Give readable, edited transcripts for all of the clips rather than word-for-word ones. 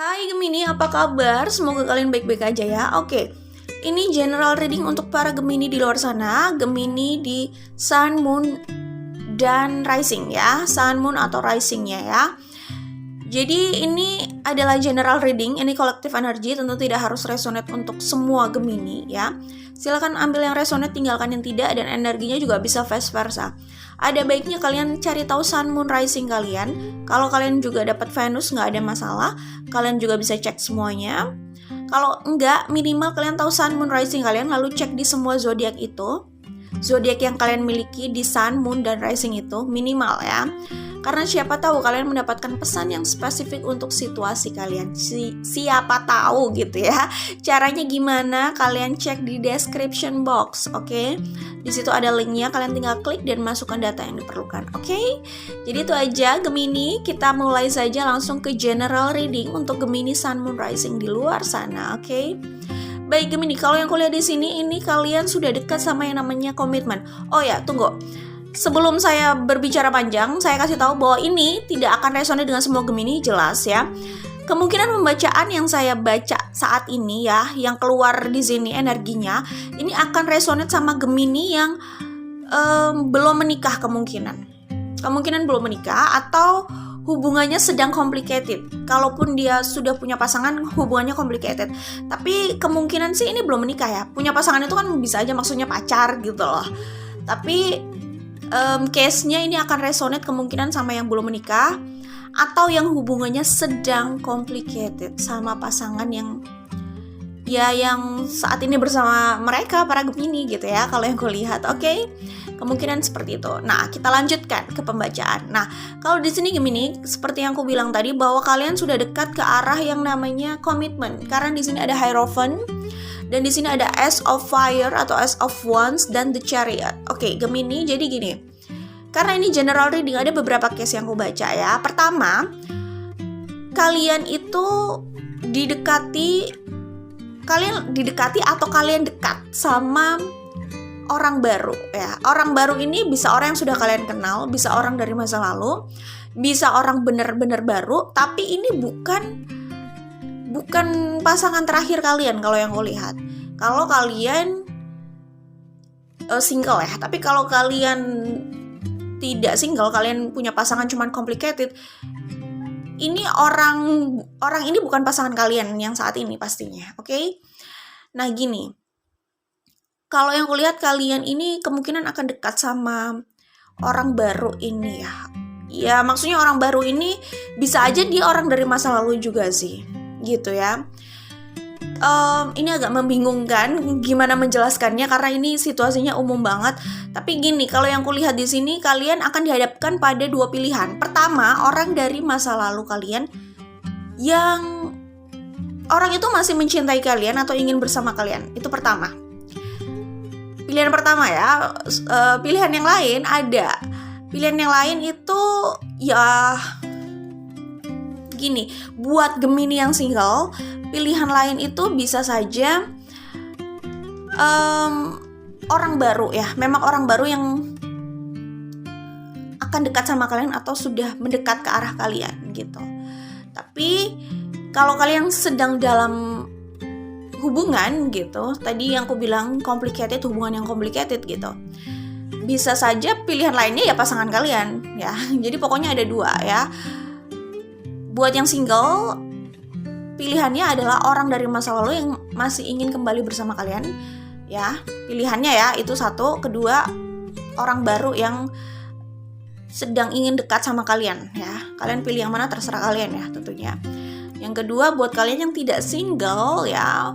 Hai Gemini, apa kabar? Semoga kalian baik-baik aja ya. Oke, ini general reading untuk para Gemini di luar sana. Gemini di Sun, Moon, dan Rising ya. Sun, Moon atau Risingnya ya. Jadi ini adalah general reading, ini collective energy, tentu tidak harus resonate untuk semua Gemini ya. Silakan ambil yang resonate, tinggalkan yang tidak, dan energinya juga bisa vice versa. Ada baiknya kalian cari tahu Sun, Moon, Rising kalian. Kalau kalian juga dapat Venus, nggak ada masalah. Kalian juga bisa cek semuanya. Kalau enggak, minimal kalian tahu Sun, Moon, Rising kalian, lalu cek di semua zodiak itu. Zodiak yang kalian miliki di Sun, Moon, dan Rising itu minimal ya. Karena siapa tahu kalian mendapatkan pesan yang spesifik untuk situasi kalian. Siapa tahu gitu ya. Caranya gimana? Kalian cek di description box, oke? Di situ ada linknya, kalian tinggal klik dan masukkan data yang diperlukan, oke? Jadi itu aja Gemini, kita mulai saja langsung ke general reading untuk Gemini Sun, Moon, Rising di luar sana, oke? Baik Gemini, kalau yang kuliah di sini ini kalian sudah dekat sama yang namanya komitmen. Oh ya, tunggu. Sebelum saya berbicara panjang, saya kasih tahu bahwa ini tidak akan resonate dengan semua Gemini, jelas ya. Kemungkinan pembacaan yang saya baca saat ini ya, yang keluar di sini energinya, ini akan resonate sama Gemini yang belum menikah kemungkinan belum menikah atau hubungannya sedang complicated. Kalaupun dia sudah punya pasangan, hubungannya complicated. Tapi kemungkinan sih ini belum menikah ya. Punya pasangan itu kan bisa aja maksudnya pacar gitu loh. Tapi case-nya ini akan resonate kemungkinan sama yang belum menikah atau yang hubungannya sedang complicated sama pasangan yang saat ini bersama mereka para Gemini gitu ya, kalau yang gue lihat. Oke? Kemungkinan seperti itu. Nah, kita lanjutkan ke pembacaan. Nah, kalau di sini Gemini, seperti yang aku bilang tadi bahwa kalian sudah dekat ke arah yang namanya komitmen. Karena di sini ada Hierophant dan di sini ada Ace of Fire atau Ace of Wands dan The Chariot. Oke, Gemini, jadi gini. Karena ini general reading, ada beberapa case yang aku baca ya. Pertama, kalian itu didekati atau kalian dekat sama orang baru ya. Orang baru ini bisa orang yang sudah kalian kenal, bisa orang dari masa lalu, bisa orang benar-benar baru, tapi ini bukan pasangan terakhir kalian kalau yang aku lihat. Kalau kalian single ya, tapi kalau kalian tidak single, kalian punya pasangan cuman complicated, ini orang ini bukan pasangan kalian yang saat ini pastinya, oke? Nah gini, kalau yang aku lihat kalian ini kemungkinan akan dekat sama orang baru ini ya. Ya maksudnya orang baru ini bisa aja dia orang dari masa lalu juga sih, gitu ya. Ini agak membingungkan gimana menjelaskannya karena ini situasinya umum banget. Tapi gini, kalau yang kulihat di sini kalian akan dihadapkan pada dua pilihan. Pertama, orang dari masa lalu kalian yang orang itu masih mencintai kalian atau ingin bersama kalian. Itu pertama. Pilihan pertama ya. Pilihan yang lain ada. Pilihan yang lain itu ya gini, buat Gemini yang single, pilihan lain itu bisa saja orang baru ya. Memang orang baru yang akan dekat sama kalian atau sudah mendekat ke arah kalian gitu. Tapi kalau kalian sedang dalam hubungan gitu, tadi yang aku bilang complicated, hubungan yang complicated gitu, bisa saja pilihan lainnya ya pasangan kalian ya. Jadi pokoknya ada dua ya. Buat yang single, pilihannya adalah orang dari masa lalu yang masih ingin kembali bersama kalian ya. Pilihannya ya itu satu. Kedua, orang baru yang sedang ingin dekat sama kalian ya. Kalian pilih yang mana terserah kalian ya tentunya. Yang kedua, buat kalian yang tidak single ya,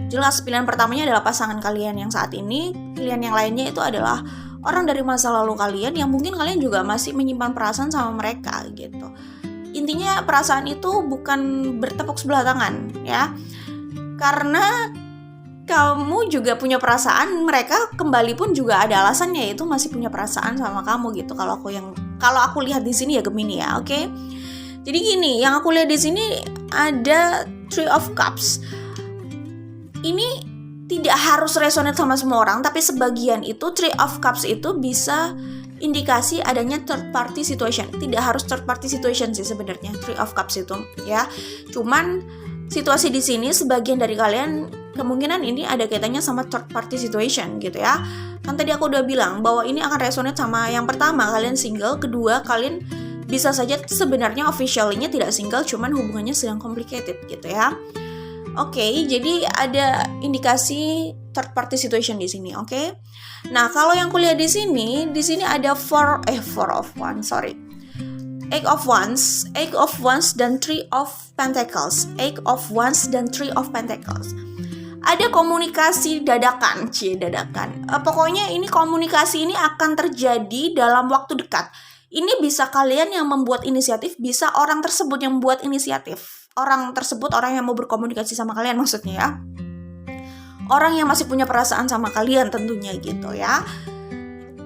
jelas pilihan pertamanya adalah pasangan kalian yang saat ini. Pilihan yang lainnya itu adalah orang dari masa lalu kalian yang mungkin kalian juga masih menyimpan perasaan sama mereka gitu. Intinya perasaan itu bukan bertepuk sebelah tangan ya. Karena kamu juga punya perasaan, mereka kembali pun juga ada alasannya, yaitu masih punya perasaan sama kamu gitu. Kalau aku lihat di sini ya Gemini ya, oke? Jadi gini, yang aku lihat di sini ada Three of Cups. Ini tidak harus resonate sama semua orang, tapi sebagian itu Three of Cups itu bisa indikasi adanya third party situation. Tidak harus third party situation sih sebenarnya Three of Cups itu ya. Cuman situasi di sini sebagian dari kalian kemungkinan ini ada kaitannya sama third party situation gitu ya. Kan tadi aku udah bilang bahwa ini akan resonate sama yang pertama, kalian single, kedua kalian bisa saja sebenarnya officially-nya tidak single, cuman hubungannya sedang complicated gitu ya. Oke, jadi ada indikasi third party situation di sini, oke? Nah, kalau yang kuliah di sini ada Eight of Wands dan Three of Pentacles. Ada komunikasi dadakan. Pokoknya ini komunikasi ini akan terjadi dalam waktu dekat. Ini bisa kalian yang membuat inisiatif, bisa orang tersebut yang membuat inisiatif. Orang tersebut orang yang mau berkomunikasi sama kalian maksudnya ya. Orang yang masih punya perasaan sama kalian tentunya gitu ya.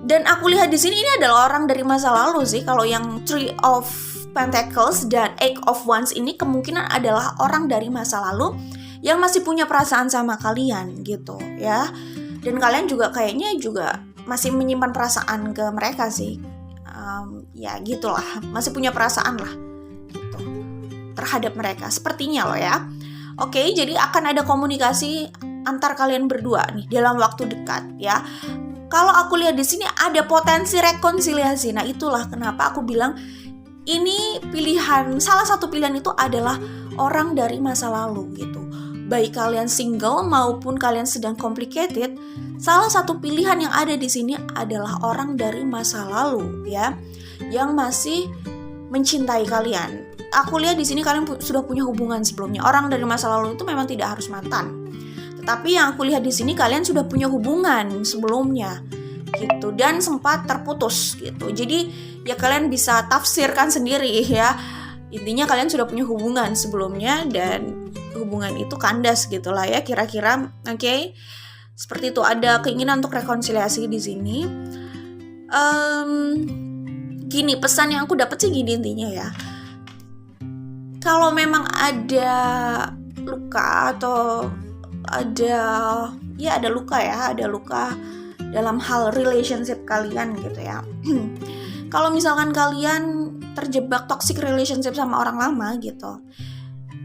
Dan aku lihat di sini ini adalah orang dari masa lalu sih. Kalau yang Three of Pentacles dan Eight of Wands ini kemungkinan adalah orang dari masa lalu yang masih punya perasaan sama kalian gitu ya. Dan kalian juga kayaknya juga masih menyimpan perasaan ke mereka sih. Ya gitulah, masih punya perasaan lah gitu terhadap mereka sepertinya loh ya. Oke, jadi akan ada komunikasi antar kalian berdua nih dalam waktu dekat ya. Kalau aku lihat di sini ada potensi rekonsiliasi. Nah, itulah kenapa aku bilang ini salah satu pilihan itu adalah orang dari masa lalu gitu. Baik kalian single maupun kalian sedang complicated, salah satu pilihan yang ada di sini adalah orang dari masa lalu ya, yang masih mencintai kalian. Aku lihat di sini kalian sudah punya hubungan sebelumnya. Orang dari masa lalu itu memang tidak harus mantan. Tetapi yang aku lihat di sini kalian sudah punya hubungan sebelumnya gitu dan sempat terputus gitu. Jadi ya kalian bisa tafsirkan sendiri ya. Intinya kalian sudah punya hubungan sebelumnya dan hubungan itu kandas gitulah ya kira-kira. Oke. Seperti itu, ada keinginan untuk rekonsiliasi di sini. Gini, pesan yang aku dapat sih gini intinya ya. Kalau memang ada luka atau ada luka ya, ada luka dalam hal relationship kalian gitu ya. Kalau misalkan kalian terjebak toxic relationship sama orang lama gitu,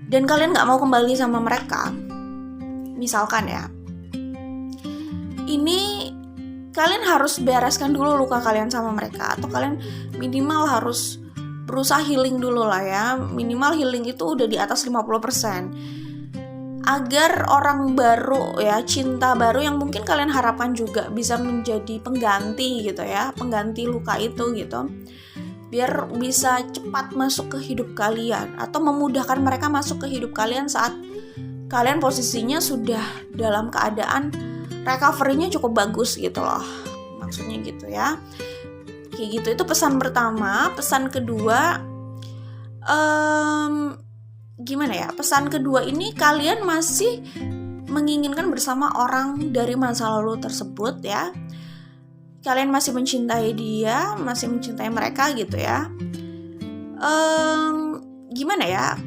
dan kalian nggak mau kembali sama mereka, misalkan ya, ini kalian harus bereskan dulu luka kalian sama mereka, atau kalian minimal harus berusaha healing dulu lah ya. Minimal healing itu udah di atas 50%. Agar orang baru ya, cinta baru yang mungkin kalian harapkan juga bisa menjadi pengganti gitu ya, pengganti luka itu gitu. Biar bisa cepat masuk ke hidup kalian atau memudahkan mereka masuk ke hidup kalian saat kalian posisinya sudah dalam keadaan recovery-nya cukup bagus gitu loh. Maksudnya gitu ya. Kayak gitu, itu pesan pertama. Pesan kedua, gimana ya? Pesan kedua ini kalian masih menginginkan bersama orang dari masa lalu tersebut ya. Kalian masih mencintai dia, masih mencintai mereka gitu ya. Gimana ya?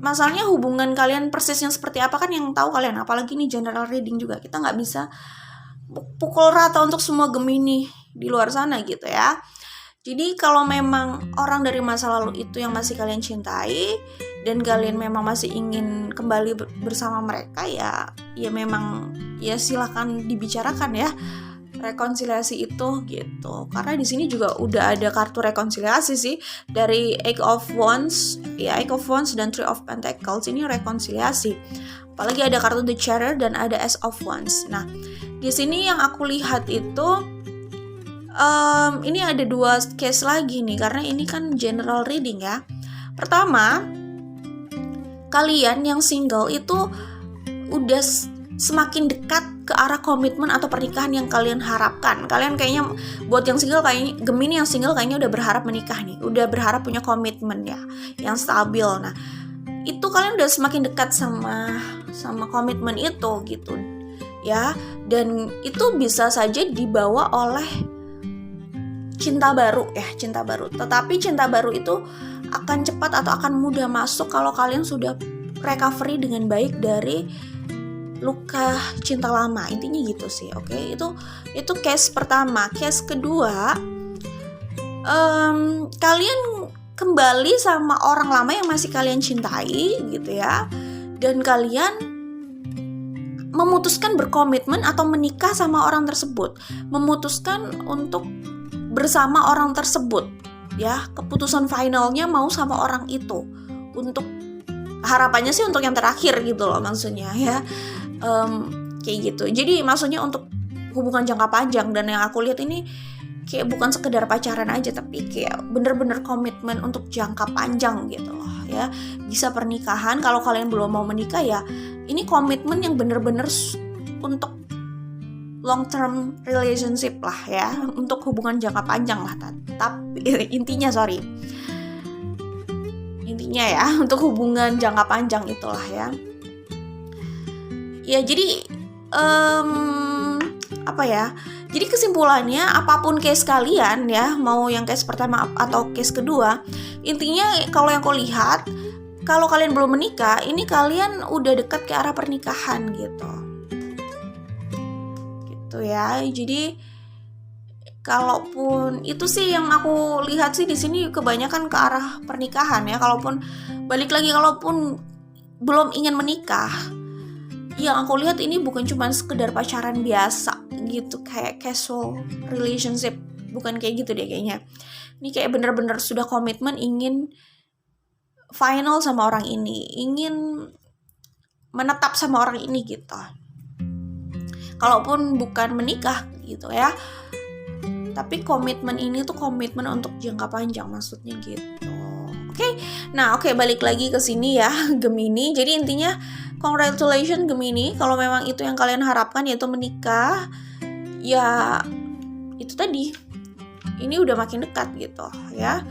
Masalahnya hubungan kalian persisnya seperti apa kan yang tahu kalian. Apalagi ini general reading juga. Kita nggak bisa pukul rata untuk semua Gemini di luar sana gitu ya. Jadi kalau memang orang dari masa lalu itu yang masih kalian cintai dan kalian memang masih ingin kembali bersama mereka ya memang ya silakan dibicarakan ya rekonsiliasi itu gitu. Karena di sini juga udah ada kartu rekonsiliasi sih dari Eight of Wands dan Three of Pentacles, ini rekonsiliasi. Apalagi ada kartu The Chariot dan ada Ace of Wands. Nah, di sini yang aku lihat itu ini ada dua case lagi nih, karena ini kan general reading ya. Pertama, kalian yang single itu udah semakin dekat ke arah komitmen atau pernikahan yang kalian harapkan. Kalian kayaknya buat yang single, kayaknya Gemini yang single kayaknya udah berharap menikah nih, udah berharap punya komitmen ya yang stabil. Nah, itu kalian udah semakin dekat sama komitmen itu gitu ya. Dan itu bisa saja dibawa oleh cinta baru. Tetapi cinta baru itu akan cepat atau akan mudah masuk kalau kalian sudah recovery dengan baik dari luka cinta lama. Intinya gitu sih. Oke, itu case pertama. Case kedua, kalian kembali sama orang lama yang masih kalian cintai gitu ya, dan kalian memutuskan berkomitmen atau menikah sama orang tersebut, memutuskan untuk bersama orang tersebut ya, keputusan finalnya mau sama orang itu, untuk harapannya sih untuk yang terakhir gitu loh maksudnya ya, kayak gitu. Jadi maksudnya untuk hubungan jangka panjang, dan yang aku lihat ini kayak bukan sekedar pacaran aja, tapi kayak bener-bener komitmen untuk jangka panjang gitu loh ya. Bisa pernikahan, kalau kalian belum mau menikah ya ini komitmen yang bener-bener untuk long term relationship lah ya, untuk hubungan jangka panjang lah. Tapi intinya ya untuk hubungan jangka panjang itulah ya. Ya jadi apa ya? Jadi kesimpulannya, apapun case kalian ya, mau yang case pertama atau case kedua, intinya kalau yang aku lihat, kalau kalian belum menikah, ini kalian udah dekat ke arah pernikahan gitu. Gitu ya. Jadi kalaupun itu sih yang aku lihat sih di sini kebanyakan ke arah pernikahan ya. Kalaupun belum ingin menikah, yang aku lihat ini bukan cuma sekedar pacaran biasa gitu, kayak casual relationship, bukan kayak gitu deh kayaknya. Ini kayak bener-bener sudah komitmen ingin final sama orang ini, ingin menetap sama orang ini gitu. Kalaupun bukan menikah gitu ya, tapi komitmen ini tuh komitmen untuk jangka panjang maksudnya gitu. Oke, balik lagi ke sini ya, Gemini. Jadi intinya congratulations Gemini, kalau memang itu yang kalian harapkan yaitu menikah, ya itu tadi, ini udah makin dekat gitu ya.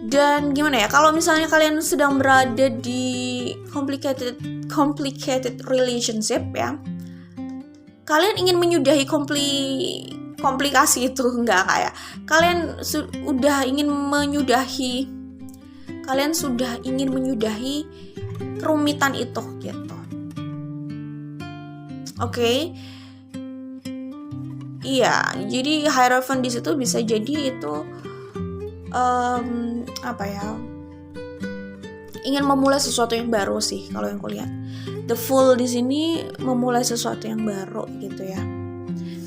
Dan gimana ya, kalau misalnya kalian sedang berada di complicated relationship ya, kalian ingin menyudahi komplikasi itu, enggak ya, kalian sudah ingin menyudahi kerumitan itu gitu. Iya, jadi Hierophant di situ bisa jadi itu ingin memulai sesuatu yang baru sih kalau yang kulihat. The Fool di sini memulai sesuatu yang baru gitu ya.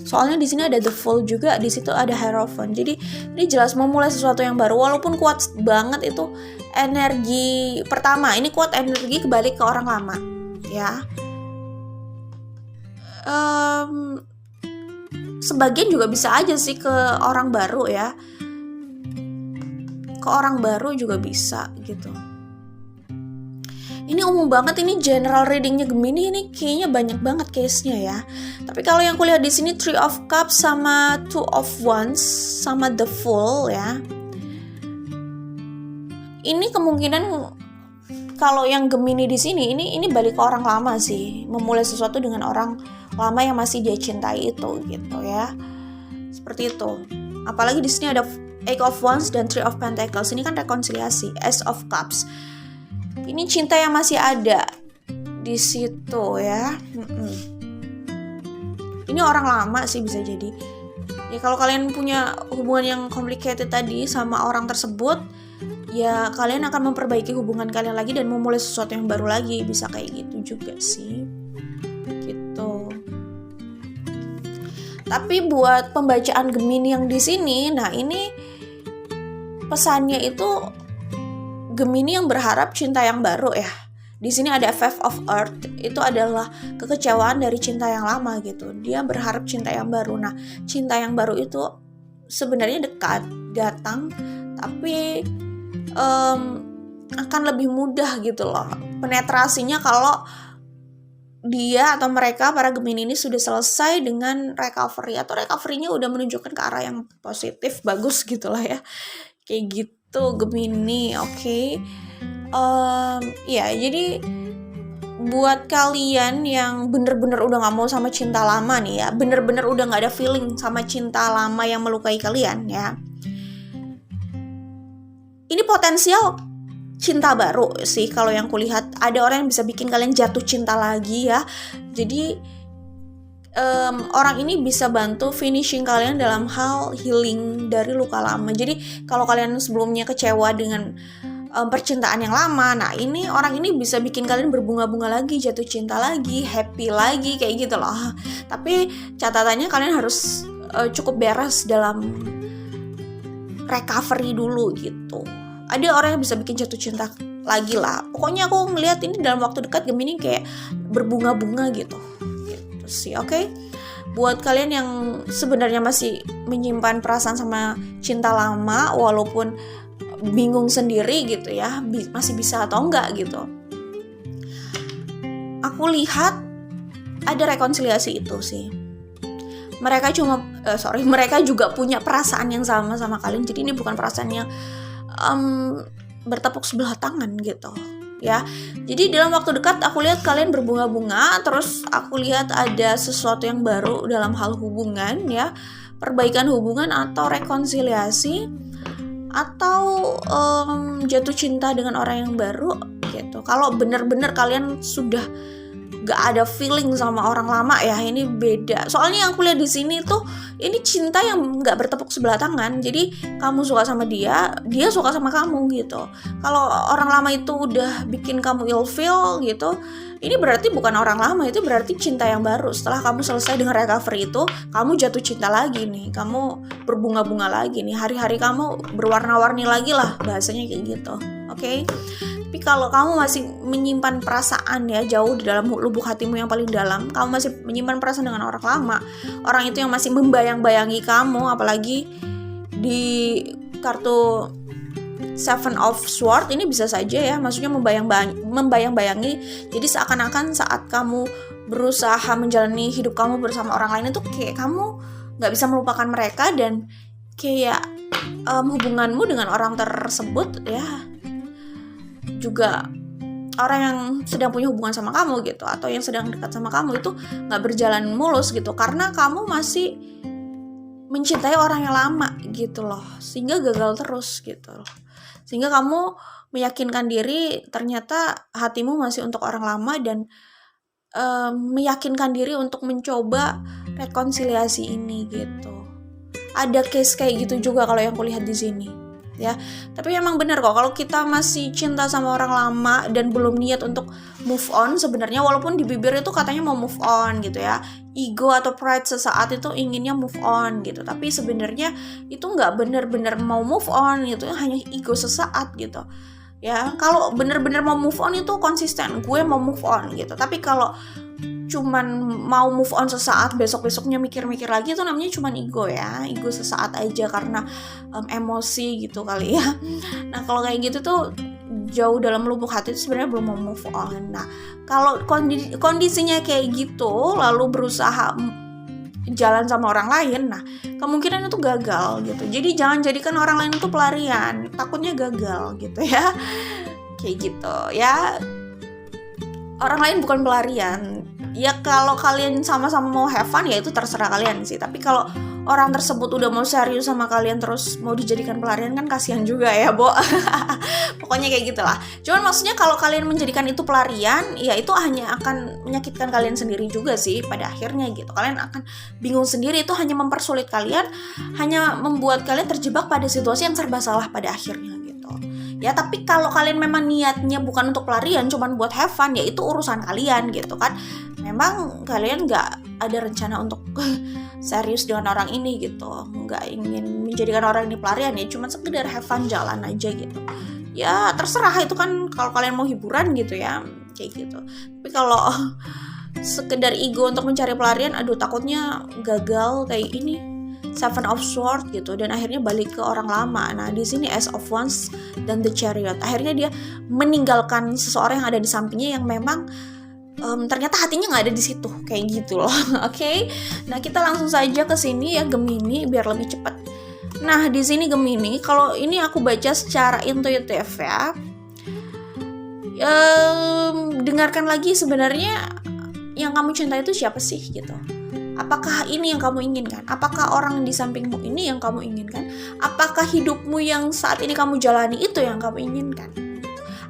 Soalnya di sini ada The Fool juga, di situ ada Hierophant. Jadi ini jelas memulai sesuatu yang baru, walaupun kuat banget itu energi pertama. Ini kuat energi kembali ke orang lama ya. Sebagian juga bisa aja sih ke orang baru ya. Ke orang baru juga bisa gitu. Ini umum banget, ini general readingnya Gemini, ini kayaknya banyak banget case-nya ya. Tapi kalau yang kulihat di sini Three of Cups sama Two of Wands sama The Fool ya. Ini kemungkinan kalau yang Gemini di sini ini balik ke orang lama sih, memulai sesuatu dengan orang lama yang masih dia cintai itu gitu ya. Seperti itu. Apalagi di sini ada Eight of Wands dan Three of Pentacles. Ini kan rekonsiliasi, Ace of Cups. Ini cinta yang masih ada di situ ya. Ini orang lama sih bisa jadi. Ya kalau kalian punya hubungan yang complicated tadi sama orang tersebut, ya kalian akan memperbaiki hubungan kalian lagi dan memulai sesuatu yang baru lagi. Bisa kayak gitu juga sih. Gitu. Tapi buat pembacaan Gemini yang di sini, nah ini pesannya itu Gemini yang berharap cinta yang baru ya. Di sini ada Five of Earth, itu adalah kekecewaan dari cinta yang lama gitu. Dia berharap cinta yang baru. Nah, cinta yang baru itu sebenarnya dekat, datang, tapi akan lebih mudah gitu loh penetrasinya kalau dia atau mereka, para Gemini ini sudah selesai dengan recovery, atau recovery-nya udah menunjukkan ke arah yang positif, bagus gitu lah ya. Kayak gitu Gemini, ya jadi buat kalian yang bener-bener udah gak mau sama cinta lama nih ya, bener-bener udah gak ada feeling sama cinta lama yang melukai kalian ya, ini potensial cinta baru sih kalau yang kulihat. Ada orang yang bisa bikin kalian jatuh cinta lagi ya. Jadi orang ini bisa bantu finishing kalian dalam hal healing dari luka lama. Jadi kalau kalian sebelumnya kecewa dengan percintaan yang lama, nah ini orang ini bisa bikin kalian berbunga-bunga lagi, jatuh cinta lagi, happy lagi, kayak gitu loh. Tapi catatannya kalian harus cukup beres dalam recovery dulu gitu. Ada orang yang bisa bikin jatuh cinta lagi lah. Pokoknya aku ngeliat ini dalam waktu dekat Gemini kayak berbunga-bunga gitu sih. Oke. Buat kalian yang sebenarnya masih menyimpan perasaan sama cinta lama walaupun bingung sendiri gitu ya, masih bisa atau enggak gitu. Aku lihat ada rekonsiliasi itu sih. Mereka juga punya perasaan yang sama kalian. Jadi ini bukan perasaan yang bertepuk sebelah tangan gitu ya. Jadi dalam waktu dekat aku lihat kalian berbunga-bunga, terus aku lihat ada sesuatu yang baru dalam hal hubungan ya, perbaikan hubungan atau rekonsiliasi atau jatuh cinta dengan orang yang baru gitu. Kalau benar-benar kalian sudah gak ada feeling sama orang lama ya, ini beda. Soalnya yang aku lihat di sini tuh ini cinta yang gak bertepuk sebelah tangan. Jadi kamu suka sama dia, dia suka sama kamu gitu. Kalau orang lama itu udah bikin kamu ilfeel gitu, ini berarti bukan orang lama, itu berarti cinta yang baru. Setelah kamu selesai dengan recovery itu, kamu jatuh cinta lagi nih, kamu berbunga-bunga lagi nih, hari-hari kamu berwarna-warni lagi lah, bahasanya kayak gitu. Oke? Tapi kalau kamu masih menyimpan perasaan ya, jauh di dalam lubuk hatimu yang paling dalam, kamu masih menyimpan perasaan dengan orang lama, orang itu yang masih membayang-bayangi kamu, apalagi di kartu Seven of Swords ini bisa saja ya, maksudnya membayang-bayangi. Jadi seakan-akan saat kamu berusaha menjalani hidup kamu bersama orang lain itu kayak kamu gak bisa melupakan mereka, dan kayak hubunganmu dengan orang tersebut ya juga orang yang sedang punya hubungan sama kamu gitu, atau yang sedang dekat sama kamu itu gak berjalan mulus gitu, karena kamu masih mencintai orang yang lama gitu loh, sehingga gagal terus gitu loh. Sehingga kamu meyakinkan diri ternyata hatimu masih untuk orang lama, dan meyakinkan diri untuk mencoba rekonsiliasi ini gitu. Ada case kayak gitu juga kalau yang kulihat di sini ya. Tapi emang benar kok, kalau kita masih cinta sama orang lama dan belum niat untuk move on sebenarnya, walaupun di bibir itu katanya mau move on gitu ya, ego atau pride sesaat itu inginnya move on gitu, tapi sebenarnya itu nggak benar-benar mau move on gitu, hanya ego sesaat gitu ya. Kalau benar-benar mau move on itu konsisten, gue mau move on gitu. Tapi kalau cuman mau move on sesaat, besok-besoknya mikir-mikir lagi, itu namanya cuman ego ya, ego sesaat aja karena emosi gitu kali ya. Nah kalau kayak gitu tuh jauh dalam lubuk hati itu sebenarnya belum mau move on. Nah kalau kondisinya kayak gitu lalu berusaha jalan sama orang lain, nah kemungkinan itu gagal gitu. Jadi jangan jadikan orang lain itu pelarian, takutnya gagal gitu ya. Kayak gitu ya, orang lain bukan pelarian ya. Kalau kalian sama-sama mau have fun ya itu terserah kalian sih, tapi kalau orang tersebut udah mau serius sama kalian terus mau dijadikan pelarian kan kasihan juga ya, Bo. Pokoknya kayak gitulah. Cuman maksudnya kalau kalian menjadikan itu pelarian, ya itu hanya akan menyakitkan kalian sendiri juga sih pada akhirnya gitu. Kalian akan bingung sendiri, itu hanya mempersulit kalian, hanya membuat kalian terjebak pada situasi yang serba salah pada akhirnya gitu. Ya tapi kalau kalian memang niatnya bukan untuk pelarian, cuman buat have fun, ya itu urusan kalian gitu kan. Memang kalian gak ada rencana untuk serius dengan orang ini gitu, gak ingin menjadikan orang ini pelarian, ya cuma sekedar have fun, jalan aja gitu. Ya terserah, itu kan kalau kalian mau hiburan gitu ya, kayak gitu. Tapi kalau sekedar ego untuk mencari pelarian, aduh takutnya gagal kayak ini Seven of Swords gitu, dan akhirnya balik ke orang lama. Nah di sini Ace of Wands dan The Chariot, akhirnya dia meninggalkan seseorang yang ada di sampingnya yang memang ternyata hatinya nggak ada di situ, kayak gitu loh. Oke. Nah kita langsung saja ke sini ya Gemini biar lebih cepat. Nah di sini Gemini, kalau ini aku baca secara intuitif ya. Dengarkan lagi sebenarnya yang kamu cinta itu siapa sih gitu. Apakah ini yang kamu inginkan? Apakah orang di sampingmu ini yang kamu inginkan? Apakah hidupmu yang saat ini kamu jalani itu yang kamu inginkan?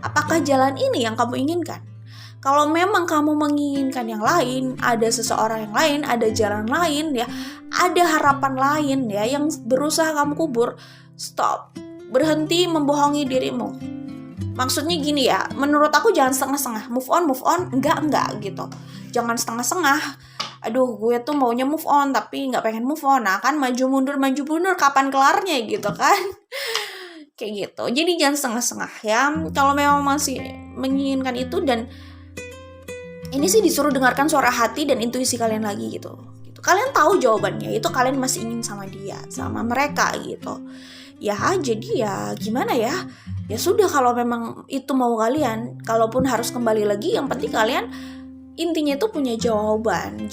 Apakah jalan ini yang kamu inginkan? Kalau memang kamu menginginkan yang lain, ada seseorang yang lain, ada jalan lain ya, ada harapan lain ya yang berusaha kamu kubur, stop. Berhenti membohongi dirimu. Maksudnya gini ya, menurut aku jangan setengah-setengah. Move on, enggak gitu. Jangan setengah-setengah. Aduh, gue tuh maunya move on tapi nggak pengen move on. Nah kan maju mundur, kapan kelarnya gitu kan? Kayak gitu. Jadi jangan setengah-setengah ya. Kalau memang masih menginginkan itu, dan ini sih disuruh dengarkan suara hati dan intuisi kalian lagi gitu. Kalian tahu jawabannya, itu kalian masih ingin sama dia, sama mereka gitu. Ya jadi ya gimana ya, ya sudah kalau memang itu mau kalian, kalaupun harus kembali lagi, yang penting kalian intinya itu punya jawaban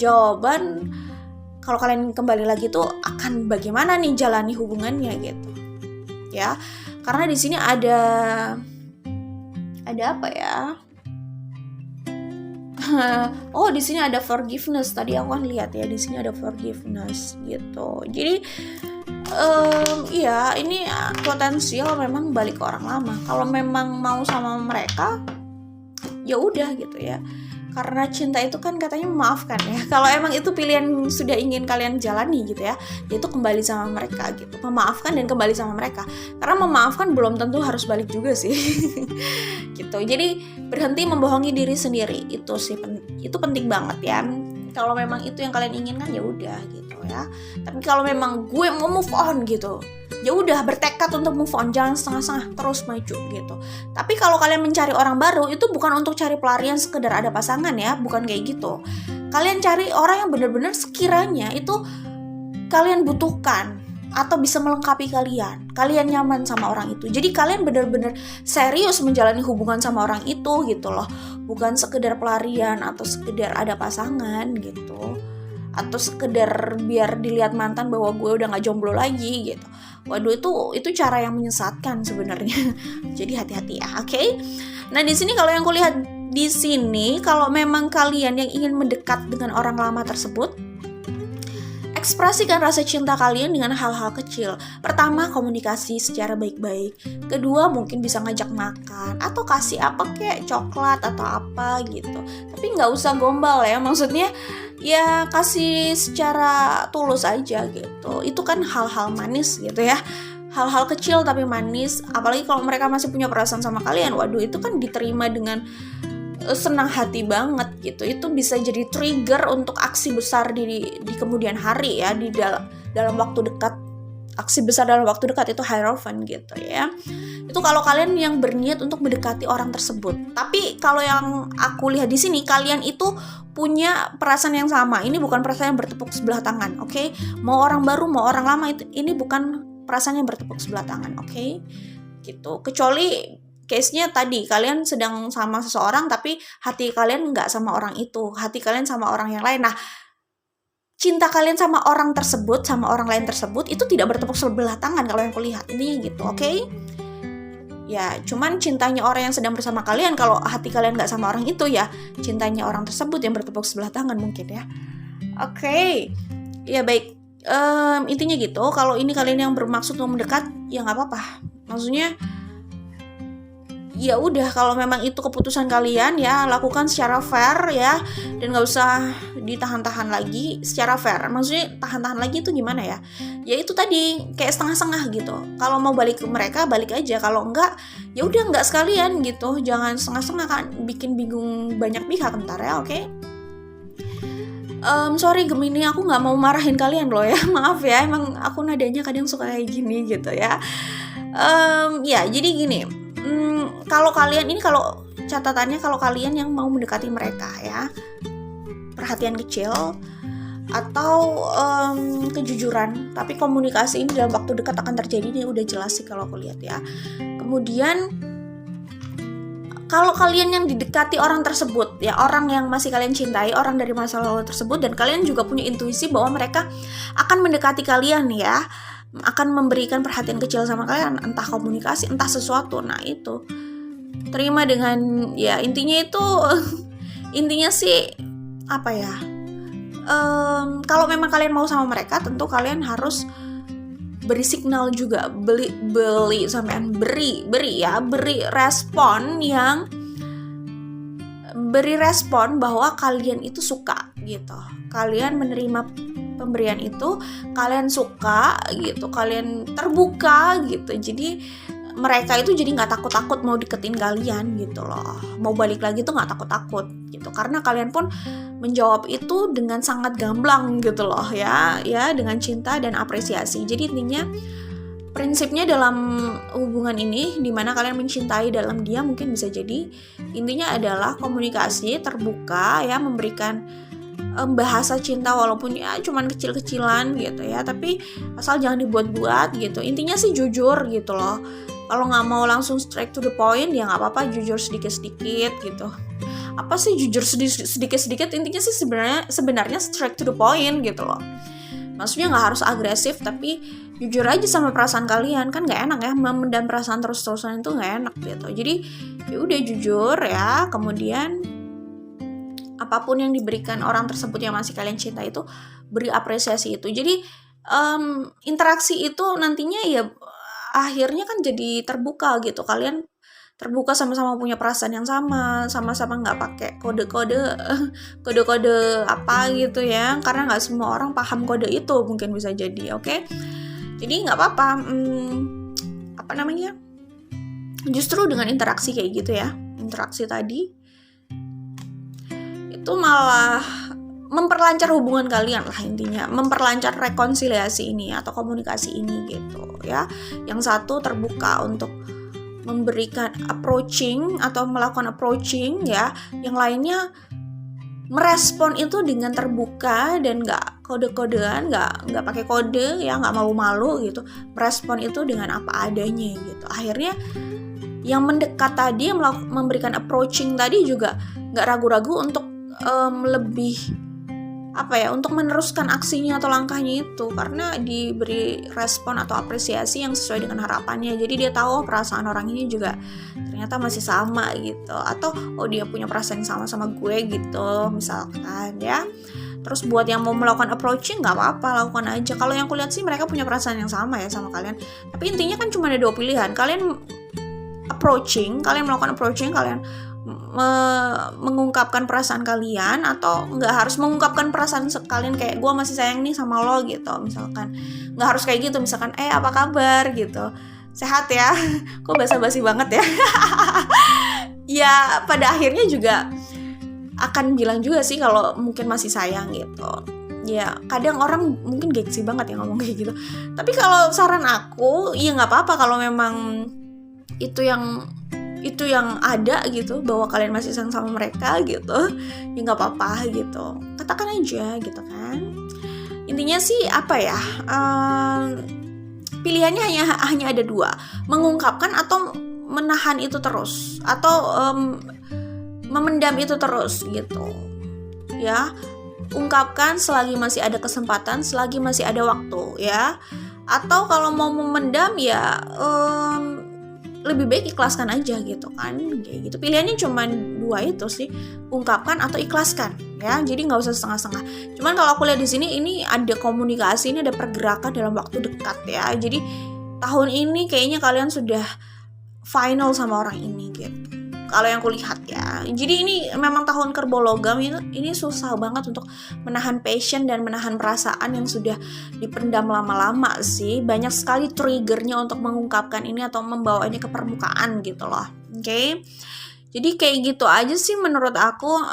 kalau kalian kembali lagi tuh akan bagaimana nih jalani hubungannya gitu ya. Karena di sini ada apa ya, oh di sini ada forgiveness, tadi aku kan lihat ya, di sini ada forgiveness gitu. Jadi iya, ini potensial memang balik ke orang lama. Kalau memang mau sama mereka, ya udah gitu ya. Karena cinta itu kan katanya memaafkan ya. Kalau emang itu pilihan sudah ingin kalian jalani gitu ya, yaitu kembali sama mereka gitu. Memaafkan dan kembali sama mereka. Karena memaafkan belum tentu harus balik juga sih. Gitu. Jadi berhenti membohongi diri sendiri. Itu sih itu penting banget ya. Kalau memang itu yang kalian inginkan, ya udah gitu ya. Tapi kalau memang gue mau move on gitu, ya udah bertekad untuk move on, jangan setengah-setengah, terus maju gitu. Tapi kalau kalian mencari orang baru, itu bukan untuk cari pelarian sekedar ada pasangan ya, bukan kayak gitu. Kalian cari orang yang benar-benar sekiranya itu kalian butuhkan atau bisa melengkapi kalian nyaman sama orang itu. Jadi kalian benar-benar serius menjalani hubungan sama orang itu gitu loh, bukan sekedar pelarian atau sekedar ada pasangan gitu, atau sekedar biar dilihat mantan bahwa gue udah nggak jomblo lagi gitu. Waduh, itu cara yang menyesatkan sebenarnya. Jadi hati-hati ya, oke? Nah di sini kalau yang kulihat di sini, kalau memang kalian yang ingin mendekat dengan orang lama tersebut, ekspresikan rasa cinta kalian dengan hal-hal kecil. Pertama, komunikasi secara baik-baik. Kedua, mungkin bisa ngajak makan atau kasih apa kayak coklat atau apa gitu. Tapi nggak usah gombal ya, maksudnya ya kasih secara tulus aja gitu. Itu kan hal-hal manis gitu ya. Hal-hal kecil tapi manis. Apalagi kalau mereka masih punya perasaan sama kalian. Waduh, itu kan diterima dengan senang hati banget gitu. Itu bisa jadi trigger untuk aksi besar di kemudian hari ya, di dalam waktu dekat. Aksi besar dalam waktu dekat itu hierophant gitu ya. Itu kalau kalian yang berniat untuk mendekati orang tersebut. Tapi kalau yang aku lihat di sini, kalian itu punya perasaan yang sama. Ini bukan perasaan yang bertepuk sebelah tangan, oke? Mau orang baru, mau orang lama, ini bukan perasaan yang bertepuk sebelah tangan, oke? Gitu. Kecuali case-nya tadi, kalian sedang sama seseorang tapi hati kalian nggak sama orang itu, hati kalian sama orang yang lain. Nah, cinta kalian sama orang tersebut, sama orang lain tersebut, itu tidak bertepuk sebelah tangan kalau yang kulihat. Ini gitu, oke? Ya, cuman cintanya orang yang sedang bersama kalian, kalau hati kalian nggak sama orang itu, ya cintanya orang tersebut yang bertepuk sebelah tangan mungkin ya. Oke, ya baik. Intinya gitu, kalau ini kalian yang bermaksud untuk mendekat, ya nggak apa-apa. Maksudnya, ya udah, kalau memang itu keputusan kalian ya lakukan secara fair ya, dan nggak usah ditahan-tahan lagi. Secara fair, maksudnya tahan-tahan lagi itu gimana ya? Ya itu tadi kayak setengah-setengah gitu. Kalau mau balik ke mereka balik aja, kalau enggak ya udah enggak sekalian gitu. Jangan setengah-setengah kan, bikin bingung banyak pihak ntar ya, oke? Sorry Gemini, aku nggak mau marahin kalian loh ya, maaf ya, emang aku nadanya kadang suka kayak gini gitu ya. Ya jadi gini. Kalau kalian ini, kalau catatannya, kalau kalian yang mau mendekati mereka ya, perhatian kecil atau kejujuran, tapi komunikasi ini dalam waktu dekat akan terjadi, ini udah jelas sih kalau aku lihat ya. Kemudian kalau kalian yang didekati orang tersebut ya, orang yang masih kalian cintai, orang dari masa lalu tersebut, dan kalian juga punya intuisi bahwa mereka akan mendekati kalian ya, akan memberikan perhatian kecil sama kalian, entah komunikasi, entah sesuatu. Nah itu terima dengan ya, intinya itu intinya sih apa ya, kalau memang kalian mau sama mereka, tentu kalian harus beri signal juga, beri respon yang beri respon bahwa kalian itu suka gitu. Kalian menerima pemberian itu, kalian suka gitu, kalian terbuka gitu. Jadi mereka itu jadi nggak takut-takut mau deketin kalian gitu loh, mau balik lagi tuh nggak takut-takut gitu, karena kalian pun menjawab itu dengan sangat gamblang gitu loh ya dengan cinta dan apresiasi. Jadi intinya prinsipnya dalam hubungan ini, dimana kalian mencintai dalam diam, mungkin bisa jadi intinya adalah komunikasi terbuka ya, memberikan bahasa cinta walaupun ya cuman kecil-kecilan gitu ya, tapi asal jangan dibuat-buat gitu. Intinya sih jujur gitu loh. Kalau nggak mau langsung straight to the point ya nggak apa-apa, jujur sedikit-sedikit gitu. Apa sih jujur sedikit-sedikit, intinya sih sebenarnya straight to the point gitu loh. Maksudnya nggak harus agresif, tapi jujur aja sama perasaan kalian. Kan nggak enak ya memendam perasaan terus-terusan, itu nggak enak gitu. Jadi ya udah jujur ya, kemudian apapun yang diberikan orang tersebut yang masih kalian cinta itu, beri apresiasi itu. Jadi interaksi itu nantinya ya akhirnya kan jadi terbuka gitu. Kalian terbuka, sama-sama punya perasaan yang sama-sama nggak pakai kode-kode apa gitu ya, karena nggak semua orang paham kode itu, mungkin bisa jadi. Oke? Jadi nggak apa-apa, justru dengan interaksi kayak gitu ya, interaksi tadi itu malah memperlancar hubungan kalian lah, intinya memperlancar rekonsiliasi ini atau komunikasi ini gitu ya. Yang satu terbuka untuk memberikan approaching atau melakukan approaching ya, yang lainnya merespon itu dengan terbuka dan nggak kode-kodean, nggak pakai kode ya, nggak malu-malu gitu, merespon itu dengan apa adanya gitu. Akhirnya yang mendekat tadi, yang memberikan approaching tadi juga nggak ragu-ragu untuk lebih untuk meneruskan aksinya atau langkahnya itu, karena diberi respon atau apresiasi yang sesuai dengan harapannya. Jadi dia tahu perasaan orang ini juga ternyata masih sama gitu, atau dia punya perasaan yang sama gue gitu misalkan ya. Terus buat yang mau melakukan approaching nggak apa-apa, lakukan aja. Kalau yang kulihat sih mereka punya perasaan yang sama ya sama kalian, tapi intinya kan cuma ada 2 pilihan. Kalian melakukan approaching, kalian mengungkapkan perasaan kalian, atau nggak harus mengungkapkan perasaan kalian kayak gue masih sayang nih sama lo gitu misalkan. Nggak harus kayak gitu, misalkan apa kabar gitu, sehat ya. Kok basa-basi banget ya. Ya pada akhirnya juga akan bilang juga sih kalau mungkin masih sayang gitu ya. Kadang orang mungkin gengsi banget ya ngomong kayak gitu, tapi kalau saran aku ya nggak apa-apa kalau memang itu yang ada gitu, bahwa kalian masih sayang sama mereka gitu, ya nggak apa-apa gitu, katakan aja gitu kan. Intinya sih pilihannya hanya ada 2, mengungkapkan atau menahan itu terus, atau memendam itu terus gitu ya. Ungkapkan selagi masih ada kesempatan, selagi masih ada waktu ya. Atau kalau mau memendam ya lebih baik ikhlaskan aja gitu kan, kayak gitu. Pilihannya cuma 2 itu sih, ungkapkan atau ikhlaskan ya. Jadi nggak usah setengah-setengah. Cuman kalau aku lihat di sini, ini ada komunikasi, ini ada pergerakan dalam waktu dekat ya. Jadi tahun ini kayaknya kalian sudah final sama orang ini gitu, kalau yang kulihat ya. Jadi ini memang tahun kerbau logam, ini susah banget untuk menahan passion dan menahan perasaan yang sudah dipendam lama-lama sih. Banyak sekali triggernya untuk mengungkapkan ini atau membawa ini ke permukaan gitu loh. Oke? Jadi kayak gitu aja sih menurut aku.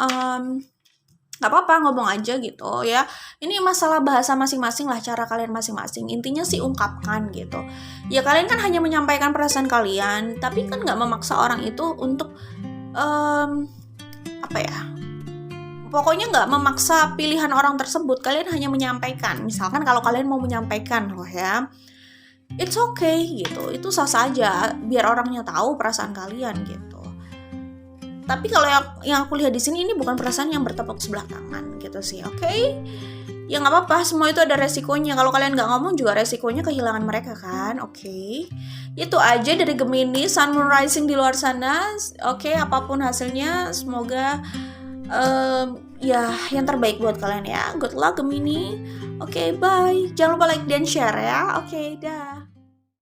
Gak apa-apa, ngomong aja gitu ya. Ini masalah bahasa masing-masing lah, cara kalian masing-masing. Intinya sih ungkapkan gitu ya. Kalian kan hanya menyampaikan perasaan kalian, tapi kan gak memaksa orang itu untuk pokoknya gak memaksa pilihan orang tersebut. Kalian hanya menyampaikan. Misalkan kalau kalian mau menyampaikan it's okay gitu, itu sah saja, biar orangnya tahu perasaan kalian gitu. Tapi kalau yang aku lihat di sini, ini bukan perasaan yang bertepuk sebelah tangan gitu sih. Oke? Ya nggak apa-apa, semua itu ada resikonya. Kalau kalian nggak ngomong juga resikonya kehilangan mereka kan. Oke? Itu aja dari Gemini, Sun, Moon, Rising di luar sana. Oke, apapun hasilnya, semoga yang terbaik buat kalian ya. Good luck Gemini. Oke, bye. Jangan lupa like dan share ya. Oke, dah.